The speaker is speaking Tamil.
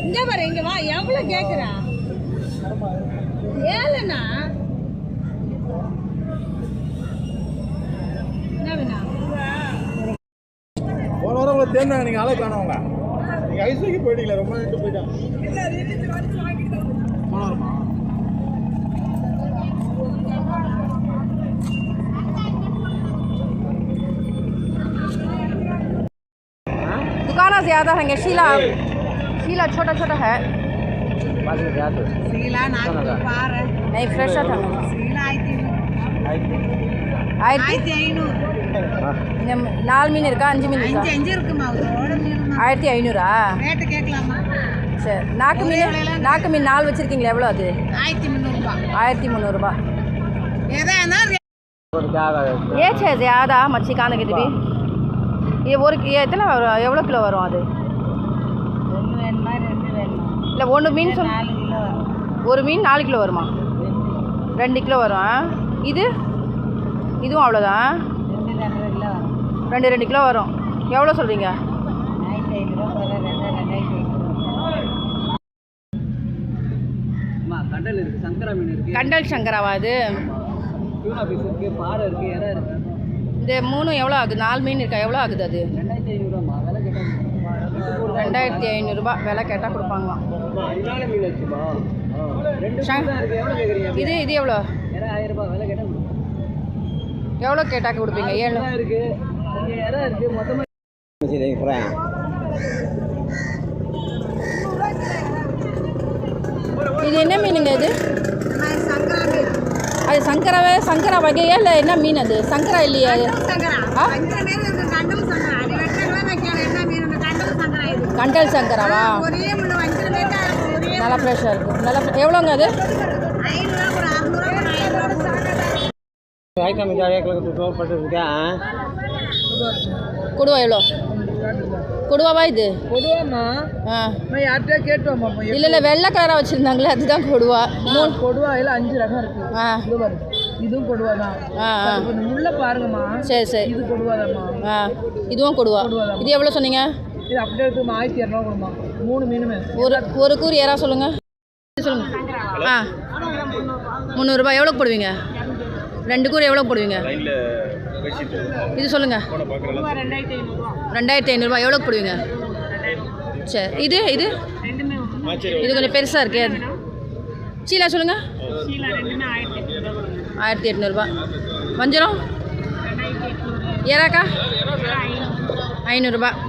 இங்கே பாரு, இங்கே வா. எவ்வளோ கேட்குறா? 7ண்ணா. என்ன வேணா? போன வாரம் உங்களை தேர்ந்தாங்க, நீங்கள் ஆளை காணவங்க. நீங்கள் ஐஸ் வைக்க போயிட்டீங்களா? ரொம்ப நேரம் போயிட்டாங்க. போன வாரமா? दुकाना ज़्यादा है शीला शीला छोटा छोटा है शीला ना पार है नहीं फ्रेश था शीला ஆயிரத்தி 4 மீன் இருக்கா 5 மீன் இருக்கா 5 இருக்குமா அதோட மீன் 1500 ரேட் கேட்கலாமா சரி நாக்கு மீன் 4 வச்சிருக்கீங்களா எவ்வளோ அது 1300 ரூபாய் 1300 ரூபாய் ஏதானா ये है ज़्यादा मच्छी खाने के भी ये ஒரு எத்தனை வரும் எவ்வளோ கிலோ வரும் அது இல்லை ஒன்று மீன் சொல் 4 கிலோ ஒரு மீன் 4 கிலோ வருமா 2 கிலோ வரும் இதுவும் அவ்வளோதான் 2 கிலோ வரும் எவ்வளோ சொல்கிறீங்க கண்டல் சங்கராவா அது இந்த 3 எவ்வளோ ஆகுது 4 மீன் இருக்கா எவ்வளோ ஆகுது அது 2500 ரூபாய் விலை கேட்டால் கொடுப்பாங்களாம் இது இது எவ்வளோ எவ்வளோ கேட்டாக்க கொடுப்பீங்க 7 இது என்ன மீனுங்க இது அது சங்கரா வகையா இல்லை என்ன மீன் அது சங்கரா இல்லையா கண்டல் சங்கராவா நல்லா ஃப்ரெஷ்ஷாக இருக்கும் நல்லா எவ்வளோங்க அது கொடுவா எவ்வளோ கொடுவாவா இது கொடுவாமா யார்கிட்டயா கேட்டோமா இல்லை இல்லை வெள்ளை கலராக வச்சுருந்தாங்களே அதுதான் கொடுவா கொடுவாயில் 5 ரகம் இருக்கு இதுவும் கொடுவா தான் உள்ள பாருங்கம்மா சரி சரி இது கொடுவாதாம்மா இதுவும் கொடுவா இது எவ்வளோ சொன்னீங்க இது அப்படியே இருக்குமா 1200 கொடுமா 3 மீனுமே ஒரு கூறு ஏறா சொல்லுங்கள் சொல்லுங்கள் 300 ரூபாய் எவ்வளோ போடுவீங்க 2 கூறு எவ்வளோ போடுவீங்க இது சொல்லுங்கள் 2500 ரூபாய் எவ்வளோ போடுவீங்க சரி இது இது இது கொஞ்சம் பெருசாக இருக்கே சீலா சொல்லுங்கள் 1800 ரூபாய் வஞ்சரம் ஏறாக்கா 500 ரூபாய்